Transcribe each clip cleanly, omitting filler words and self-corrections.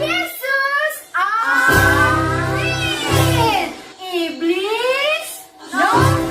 Yesus, amin. Iblis, no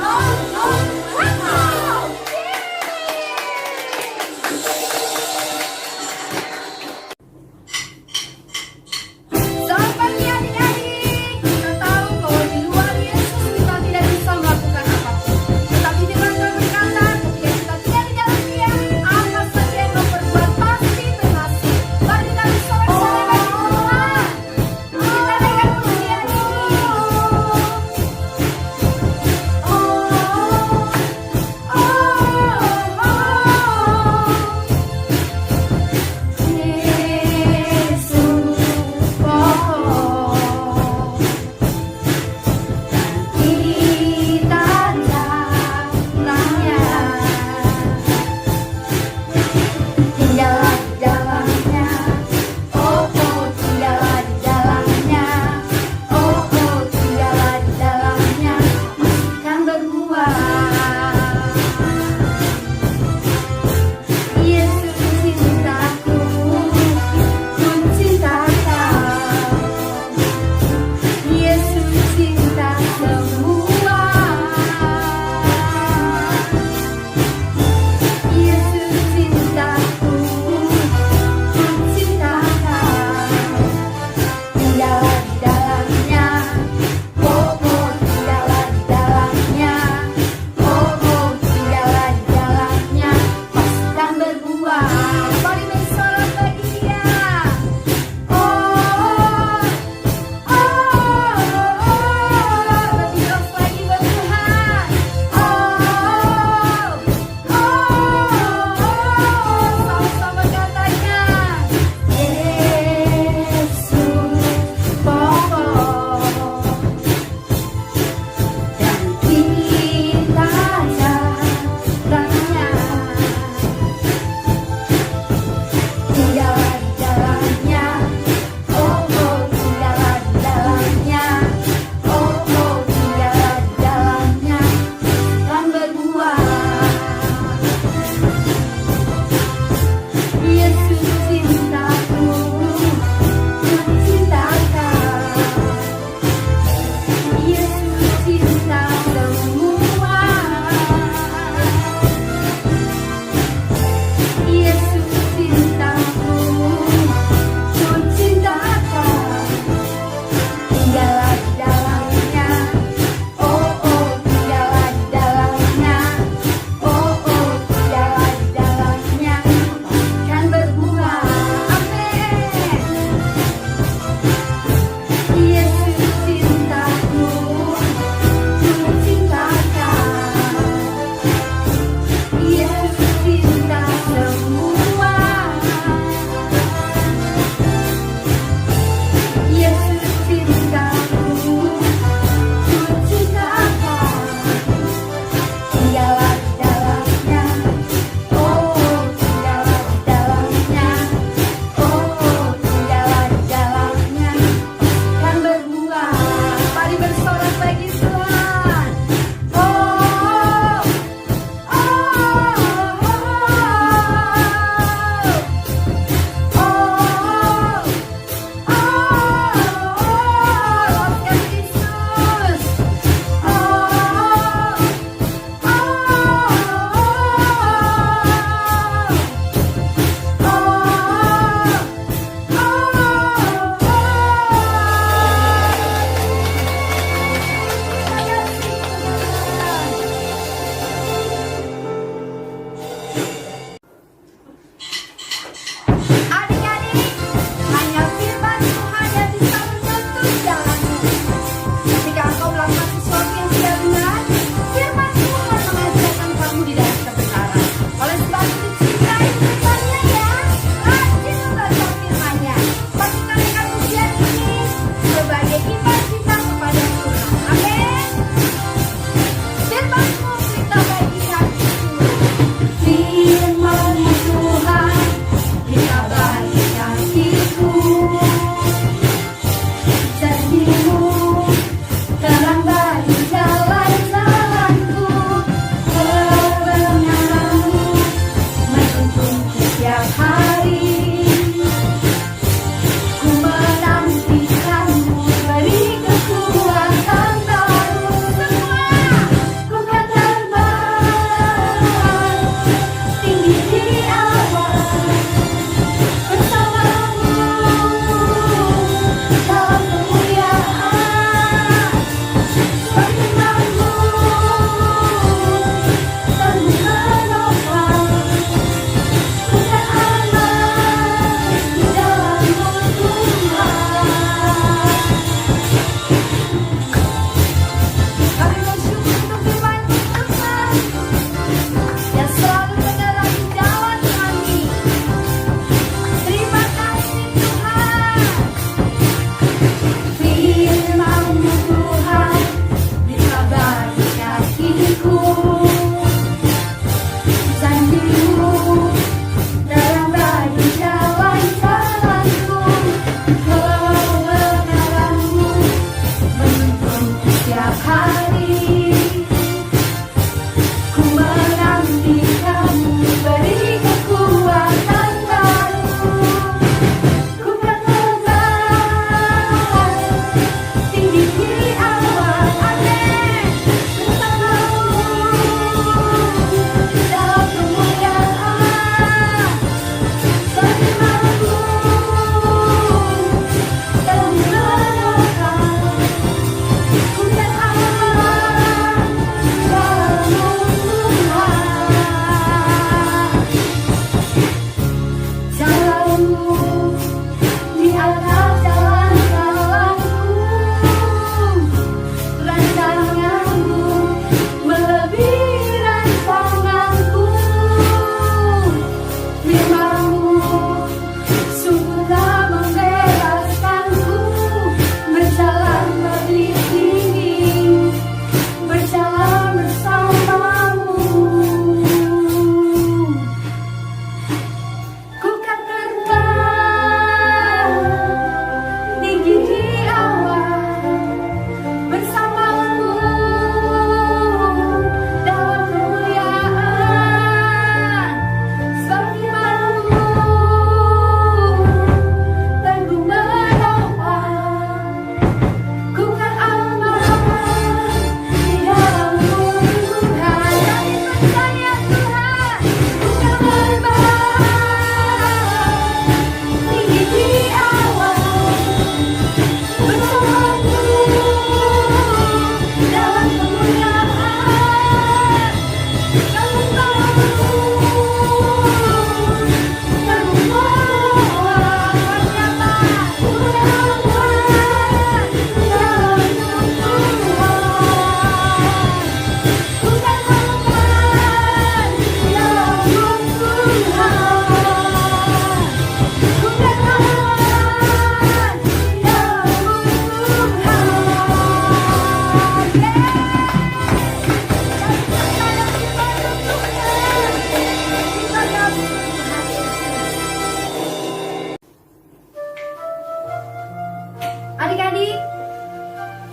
Adik-adik,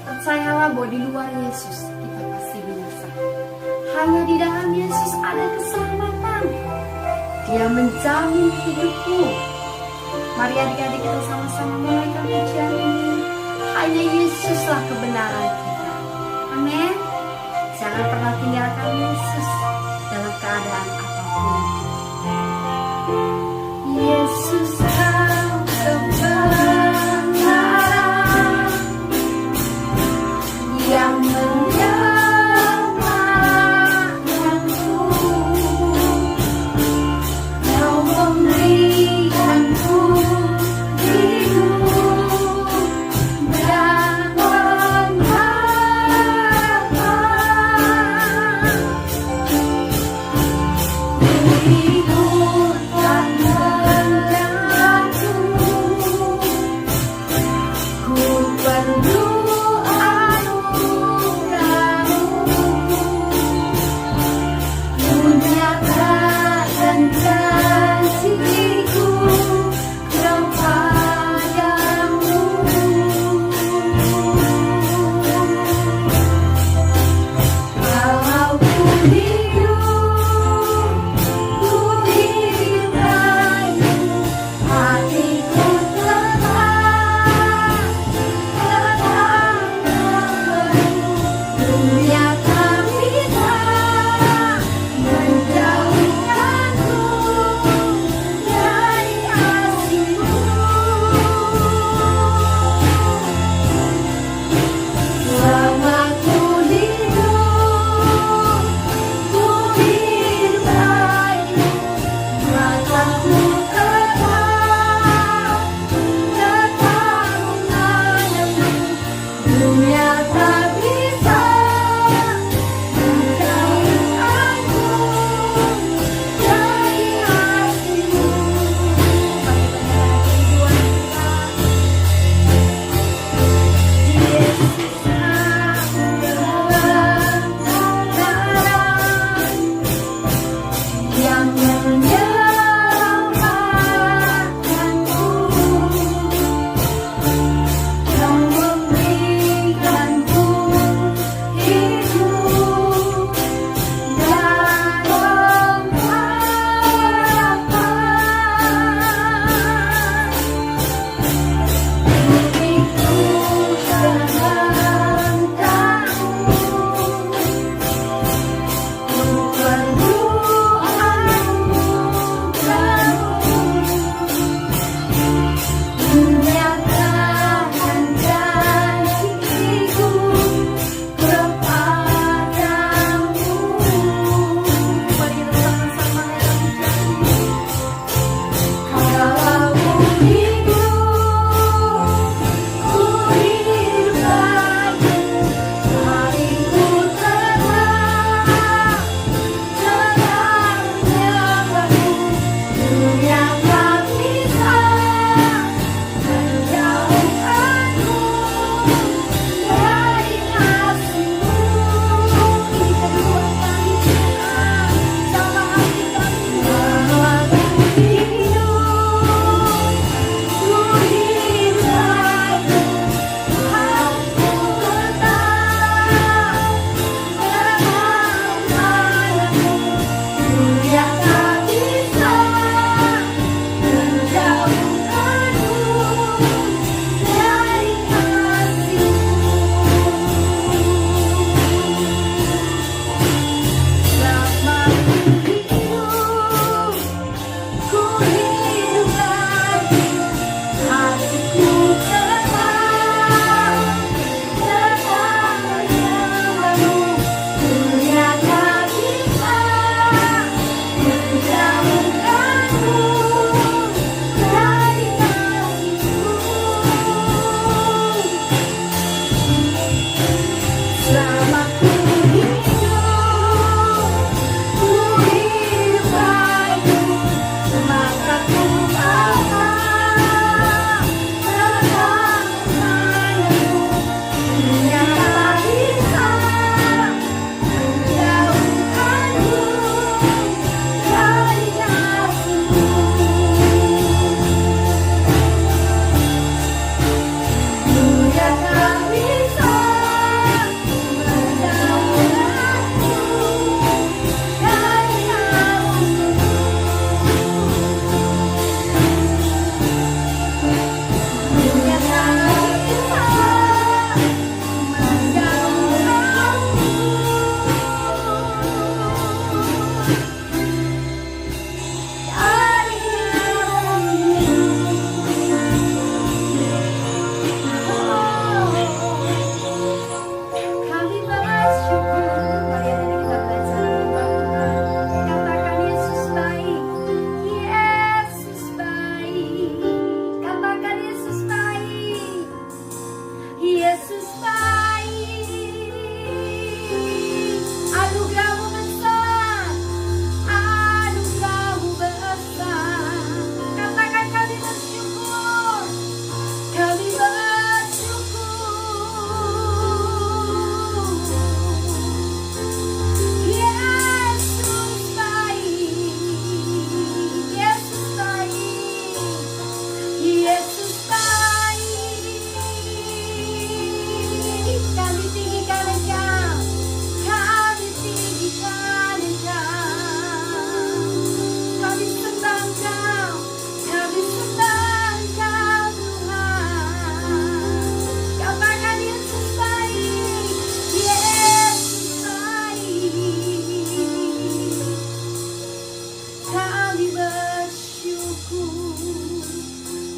percayalah bahwa di luar Yesus kita pasti binasa. Hanya di dalam Yesus ada keselamatan. Dia menjamin hidupku. Mari adik-adik kita sama-sama menaikkan pujian ini. Hanya Yesuslah kebenaran kita. Amin. Jangan pernah tinggalkan Yesus dalam keadaan apapun. Yesus kau kebenaran yang menyelamatkanku. Kau memberikanku hidup dan pengharapan. Hidup dan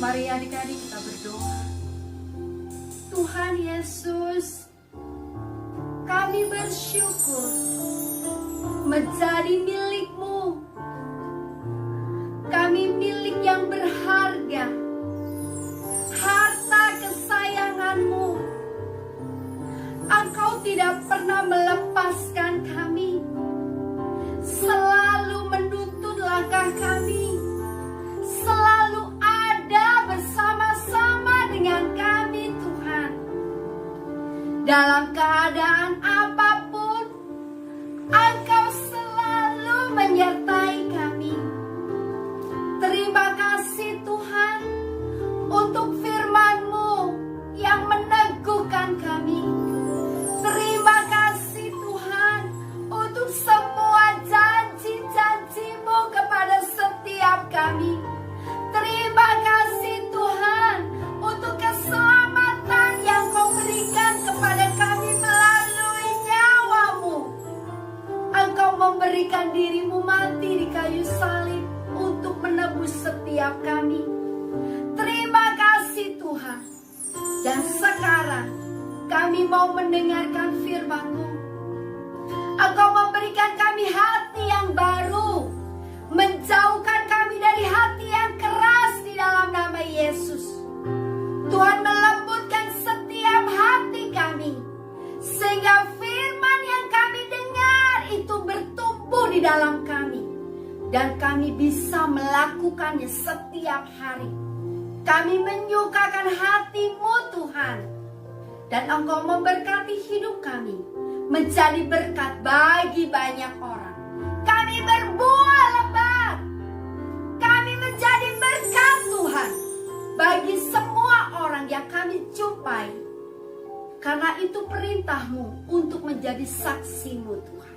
Mari adik-adik kita berdoa. Tuhan Yesus, kami bersyukur menjadi milik-Mu. Kami milik yang berharga, harta kesayangan-Mu. Engkau tidak pernah melepaskan kami, selalu menuntun langkah kami, selalu ada bersama-sama dengan kami Tuhan. Dalam keadaan apapun, Engkau selalu menyertai kami. Terima kasih Tuhan untuk firman-Mu yang meneguhkan kami. Terima kasih Tuhan untuk semua janji-janji-Mu kepada setiap kami. Terima kasih Tuhan untuk keselamatan yang Kau berikan kepada kami melalui nyawa-Mu. Engkau memberikan diri-Mu mati di kayu salib untuk menebus setiap kami. Terima kasih Tuhan. Dan sekarang kami mau mendengarkan firman-Mu. Engkau memberikan kami hati yang baru, menjauhkan kami dari hati yang keras di dalam nama Yesus. Tuhan melembutkan setiap hati kami, sehingga firman yang kami dengar itu bertumbuh di dalam kami, dan kami bisa melakukannya setiap hari. Kami menyukakan hati-Mu Tuhan, dan Engkau memberkati hidup kami menjadi berkat bagi banyak orang. Kami berbuah lebat, kami menjadi berkat Tuhan bagi semua orang yang kami jumpai. Karena itu perintah-Mu untuk menjadi saksi-Mu Tuhan.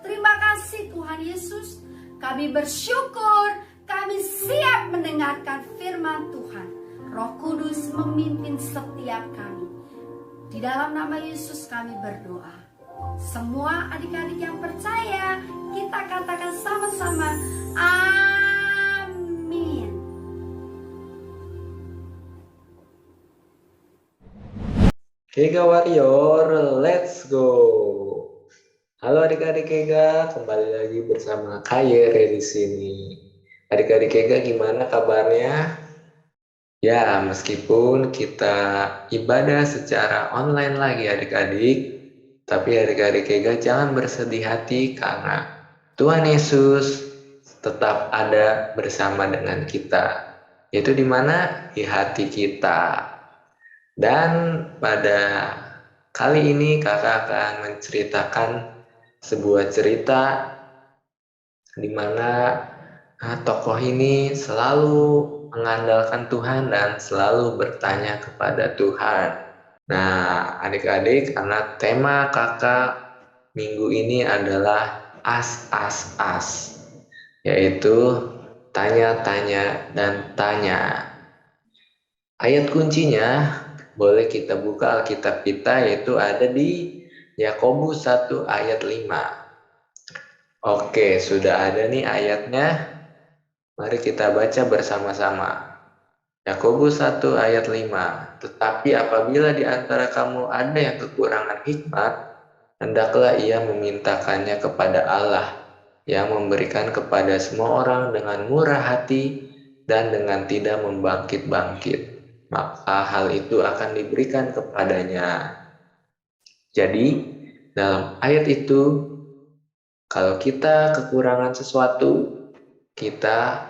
Terima kasih Tuhan Yesus. Kami bersyukur, kami siap mendengarkan firman Tuhan. Roh Kudus memimpin setiap kami. Di dalam nama Yesus kami berdoa. Semua adik-adik yang percaya, kita katakan sama-sama, amin. Kega Warrior, let's go. Halo adik-adik Kega, kembali lagi bersama Kayere di sini. Adik-adik Kega gimana kabarnya? Ya, meskipun kita ibadah secara online lagi adik-adik, tapi adik-adik Kega jangan bersedih hati karena Tuhan Yesus tetap ada bersama dengan kita. Yaitu di mana? Di hati kita. Dan pada kali ini kakak akan menceritakan sebuah cerita di mana tokoh ini selalu mengandalkan Tuhan dan selalu bertanya kepada Tuhan. Nah, adik-adik, karena tema kakak minggu ini adalah as, yaitu tanya, tanya, dan tanya. Ayat kuncinya boleh kita buka Alkitab kita, yaitu ada di Yakobus 1 ayat 5. Oke, sudah ada nih ayatnya. Mari kita baca bersama-sama. Yakobus 1 ayat 5. Tetapi apabila di antara kamu ada yang kekurangan hikmat, hendaklah ia memintakannya kepada Allah, yang memberikan kepada semua orang dengan murah hati dan dengan tidak membangkit-bangkit. Maka hal itu akan diberikan kepadanya. Jadi, dalam ayat itu, kalau kita kekurangan sesuatu, kita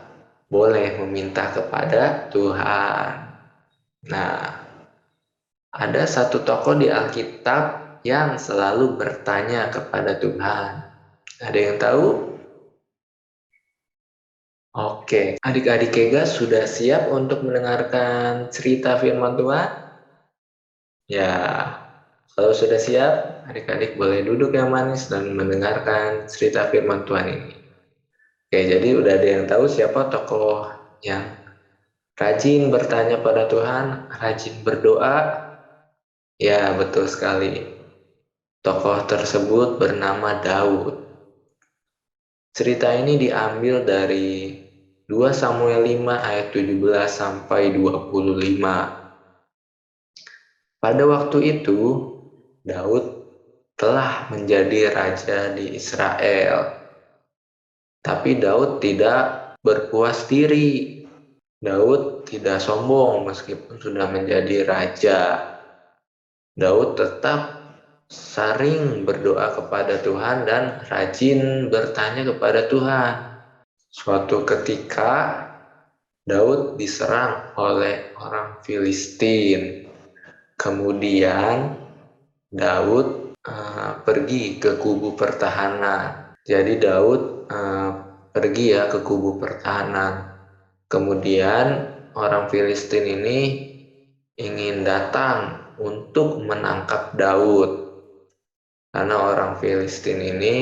boleh meminta kepada Tuhan. Nah, ada satu tokoh di Alkitab yang selalu bertanya kepada Tuhan. Ada yang tahu? Oke, adik-adik Kega sudah siap untuk mendengarkan cerita firman Tuhan? Ya, kalau sudah siap, adik-adik boleh duduk yang manis dan mendengarkan cerita firman Tuhan ini. Oke, jadi udah ada yang tahu siapa tokoh yang rajin bertanya pada Tuhan, rajin berdoa? Ya, betul sekali. Tokoh tersebut bernama Daud. Cerita ini diambil dari 2 Samuel 5 ayat 17 sampai 25. Pada waktu itu, Daud telah menjadi raja di Israel. Tapi Daud tidak berpuas diri. Daud tidak sombong meskipun sudah menjadi raja. Daud tetap sering berdoa kepada Tuhan dan rajin bertanya kepada Tuhan. Suatu ketika Daud diserang oleh orang Filistin. Kemudian Daud pergi ke kubu pertahanan. Jadi Daud pergi ya ke kubu pertahanan. Kemudian orang Filistin ini ingin datang untuk menangkap Daud. Karena orang Filistin ini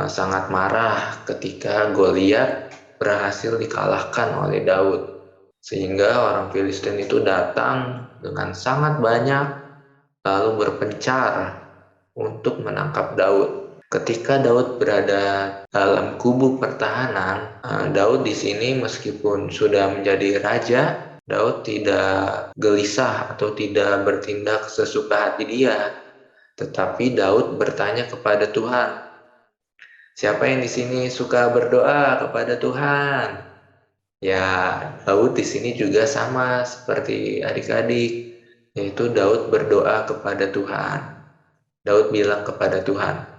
sangat marah ketika Goliat berhasil dikalahkan oleh Daud. Sehingga orang Filistin itu datang dengan sangat banyak lalu berpencar untuk menangkap Daud. Ketika Daud berada dalam kubu pertahanan, Daud di sini meskipun sudah menjadi raja, Daud tidak gelisah atau tidak bertindak sesuka hati dia. Tetapi Daud bertanya kepada Tuhan. Siapa yang di sini suka berdoa kepada Tuhan? Ya, Daud di sini juga sama seperti adik-adik, yaitu Daud berdoa kepada Tuhan. Daud bilang kepada Tuhan,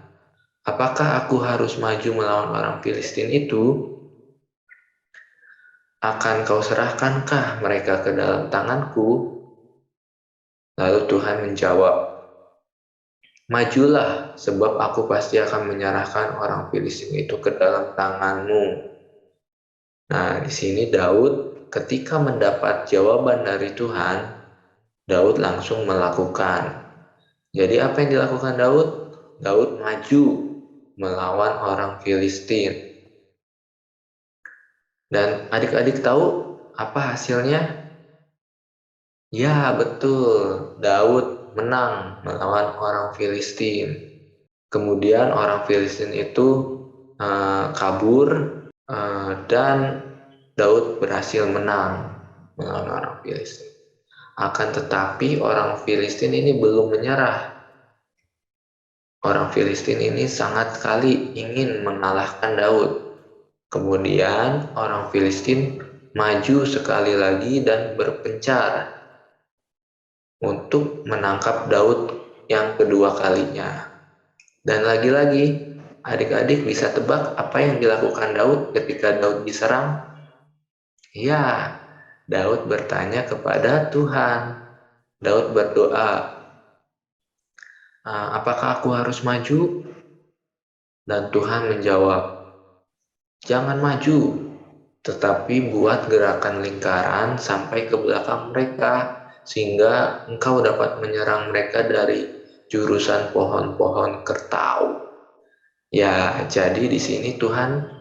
apakah aku harus maju melawan orang Filistin itu? Akan kau serahkankah mereka ke dalam tanganku? Lalu Tuhan menjawab, majulah, sebab aku pasti akan menyerahkan orang Filistin itu ke dalam tanganmu. Nah, di sini Daud ketika mendapat jawaban dari Tuhan, Daud langsung melakukan. Jadi apa yang dilakukan Daud? Daud maju melawan orang Filistin. Dan adik-adik tahu apa hasilnya? Ya, betul. Daud menang melawan orang Filistin. Kemudian orang Filistin itu kabur dan Daud berhasil menang melawan orang Filistin. Akan tetapi orang Filistin ini belum menyerah. Orang Filistin ini sangat sekali ingin mengalahkan Daud. Kemudian orang Filistin maju sekali lagi dan berpencar untuk menangkap Daud yang kedua kalinya. Dan lagi-lagi, adik-adik bisa tebak apa yang dilakukan Daud ketika Daud diserang? Ya, Daud bertanya kepada Tuhan. Daud berdoa, apakah aku harus maju? Dan Tuhan menjawab, jangan maju, tetapi buat gerakan lingkaran sampai ke belakang mereka, sehingga engkau dapat menyerang mereka dari jurusan pohon-pohon kertau. Ya, jadi di sini Tuhan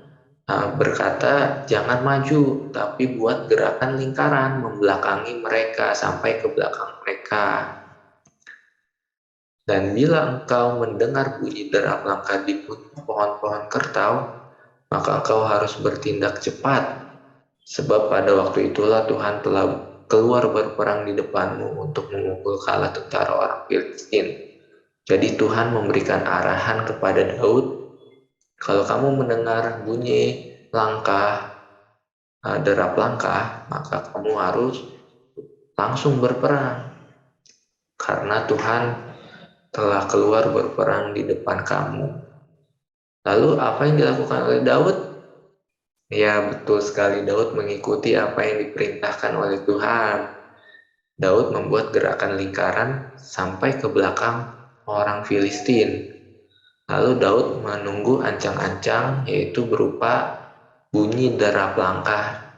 berkata jangan maju, tapi buat gerakan lingkaran membelakangi mereka sampai ke belakang mereka. Dan bila engkau mendengar bunyi derap langkah di pohon-pohon kertau, maka engkau harus bertindak cepat, sebab pada waktu itulah Tuhan telah keluar berperang di depanmu untuk memukul kalah tentara orang Filistin. Jadi Tuhan memberikan arahan kepada Daud, kalau kamu mendengar bunyi langkah, derap langkah, maka kamu harus langsung berperang. Karena Tuhan telah keluar berperang di depan kamu. Lalu apa yang dilakukan oleh Daud? Ya, betul sekali, Daud mengikuti apa yang diperintahkan oleh Tuhan. Daud membuat gerakan lingkaran sampai ke belakang orang Filistin. Lalu Daud menunggu ancang-ancang, yaitu berupa bunyi derap langkah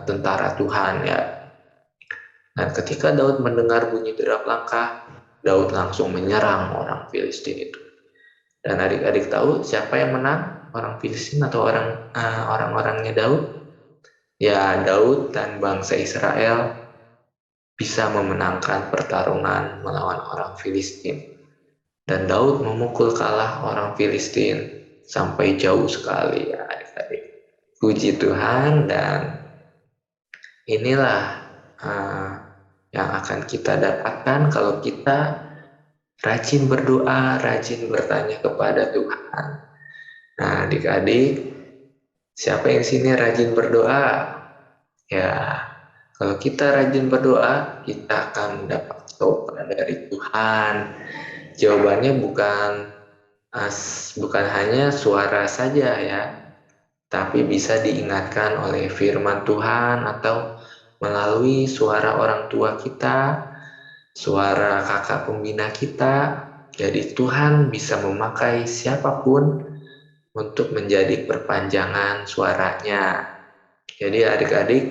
tentara Tuhan ya. Dan ketika Daud mendengar bunyi derap langkah, Daud langsung menyerang orang Filistin itu. Dan adik-adik tahu siapa yang menang? Orang Filistin atau orang-orangnya Daud? Ya, Daud dan bangsa Israel bisa memenangkan pertarungan melawan orang Filistin. Dan Daud memukul kalah orang Filistin sampai jauh sekali ya adik-adik. Puji Tuhan, dan inilah yang akan kita dapatkan kalau kita rajin berdoa, rajin bertanya kepada Tuhan. Nah, adik-adik, siapa yang sini rajin berdoa? Ya, kalau kita rajin berdoa, kita akan mendapat jawaban dari Tuhan. Jawabannya bukan hanya suara saja ya, tapi bisa diingatkan oleh firman Tuhan atau melalui suara orang tua kita, suara kakak pembina kita. Jadi Tuhan bisa memakai siapapun untuk menjadi perpanjangan suaranya. Jadi adik-adik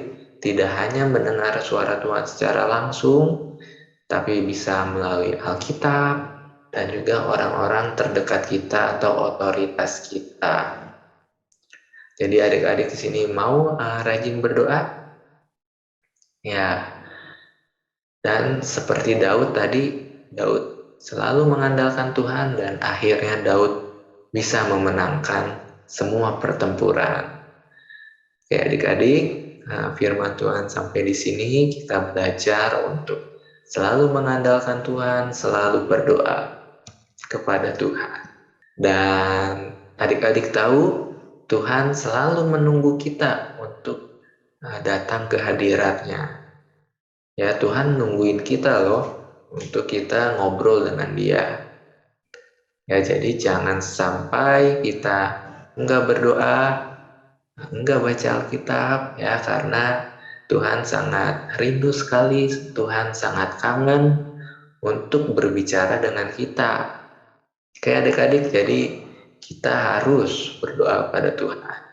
tidak hanya mendengar suara Tuhan secara langsung, tapi bisa melalui Alkitab dan juga orang-orang terdekat kita atau otoritas kita. Jadi adik-adik di sini mau rajin berdoa? Ya. Dan seperti Daud tadi, Daud selalu mengandalkan Tuhan dan akhirnya Daud bisa memenangkan semua pertempuran. Oke adik-adik, firman Tuhan sampai di sini kita belajar untuk selalu mengandalkan Tuhan, selalu berdoa kepada Tuhan. Dan adik-adik tahu Tuhan selalu menunggu kita untuk datang ke hadiratnya. Ya, Tuhan nungguin kita loh untuk kita ngobrol dengan Dia. Ya, jadi jangan sampai kita enggak berdoa, enggak baca Alkitab ya, karena Tuhan sangat rindu sekali, Tuhan sangat kangen untuk berbicara dengan kita. Kayak adik-adik, jadi kita harus berdoa pada Tuhan.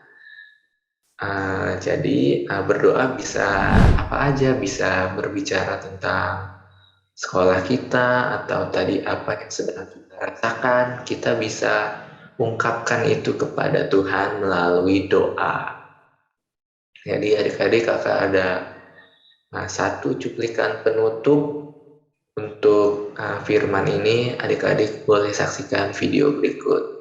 Jadi berdoa bisa apa aja, bisa berbicara tentang sekolah kita atau tadi apa yang sedang kita rasakan, kita bisa ungkapkan itu kepada Tuhan melalui doa. Jadi adik-adik kakak ada satu cuplikan penutup untuk firman ini, adik-adik boleh saksikan video berikut.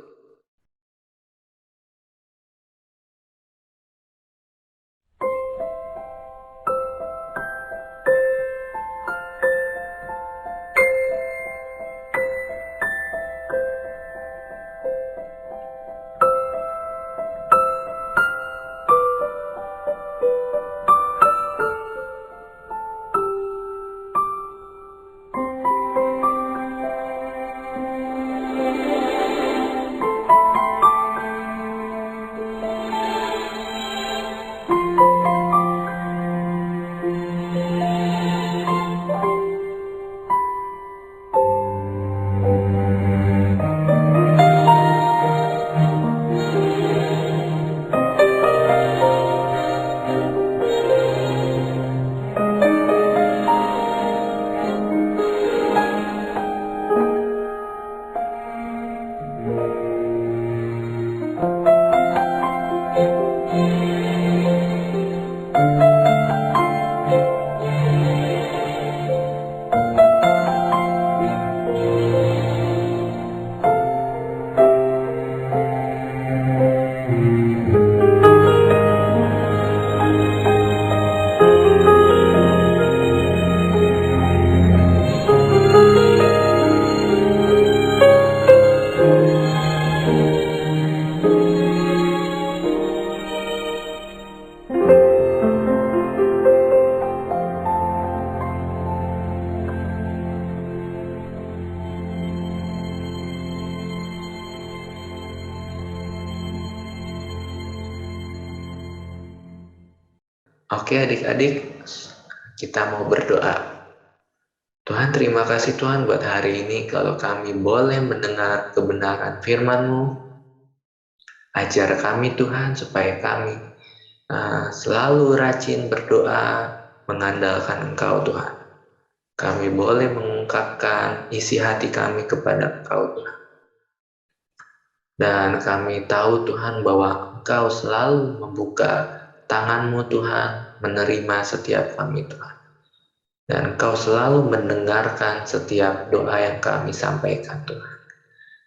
Oke adik-adik, kita mau berdoa. Tuhan, terima kasih Tuhan buat hari ini kalau kami boleh mendengar kebenaran firman-Mu. Ajar kami Tuhan supaya kami selalu rajin berdoa, mengandalkan Engkau Tuhan. Kami boleh mengungkapkan isi hati kami kepada Engkau Tuhan. Dan kami tahu Tuhan bahwa Engkau selalu membuka tangan-Mu Tuhan, menerima setiap kami Tuhan. Dan Engkau selalu mendengarkan setiap doa yang kami sampaikan Tuhan.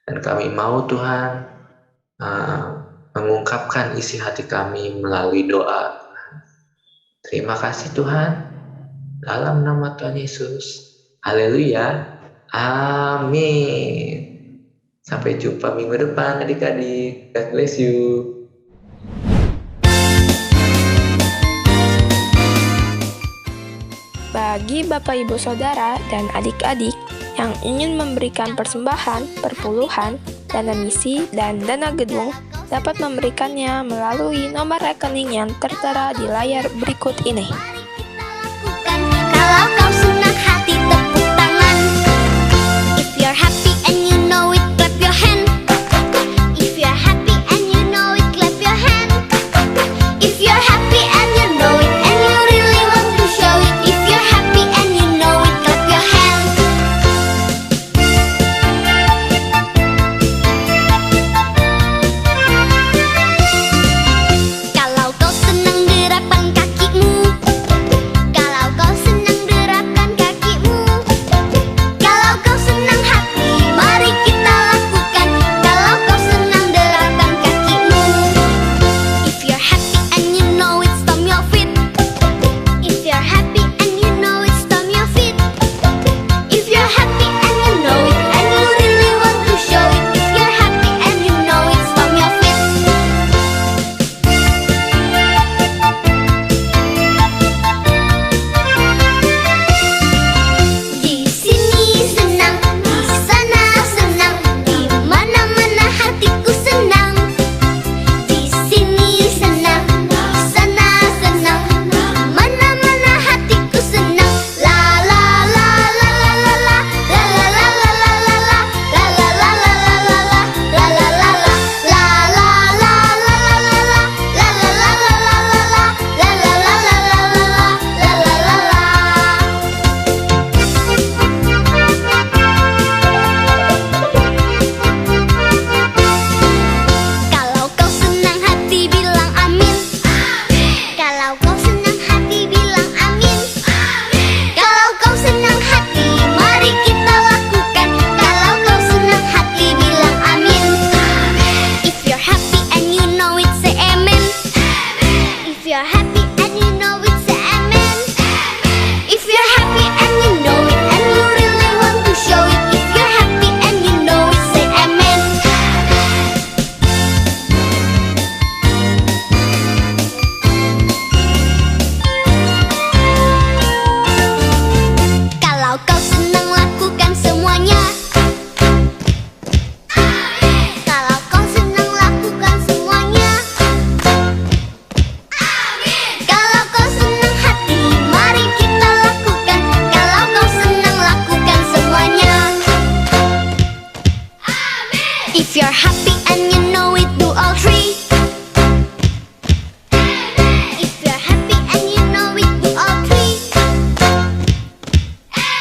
Dan kami mau Tuhan mengungkapkan isi hati kami melalui doa. Terima kasih Tuhan, dalam nama Tuhan Yesus. Haleluya. Amin. Sampai jumpa minggu depan adik-adik. God bless you. Bagi Bapak Ibu Saudara dan adik-adik yang ingin memberikan persembahan, perpuluhan, dana misi, dan dana gedung, dapat memberikannya melalui nomor rekening yang tertera di layar berikut ini. Kalau kau senang hati tepuk tangan. If you're happy and you know it, clap your hand. If you're happy and you know it, clap your hand. If you're happy and you know it and you really want to show it. If you're happy and you know it, clap your hand. Kalau kau senang gerakkan kakimu. Kalau kau senang gerakkan kakimu. Kalau kau senang hati, mari kita lakukan. Kalau kau senang gerakkan kakimu. If you're happy and you know it, stomp your feet. If you're happy and you know it, stomp your feet. If you're happy and you know it and you really want to show it. If you're happy and you know it, stomp your feet. Di sini senang, di sana senang, di mana-mana hatiku senang. Di sini senang, di sana senang, di mana-mana hatiku senang. La la la la la la la, la la la la la la la, la la la la la la la, la la la la, la la la la la la la, la la la la la la la, la la la la la la la, la la la la la la. Kalau kau senang hati bilang amin. Kalau kau senang hati bilang amin. Kalau kau senang hati, mari kita lakukan. Kalau kau senang hati bilang amin. If you're happy and you know it, say amen. If you're happy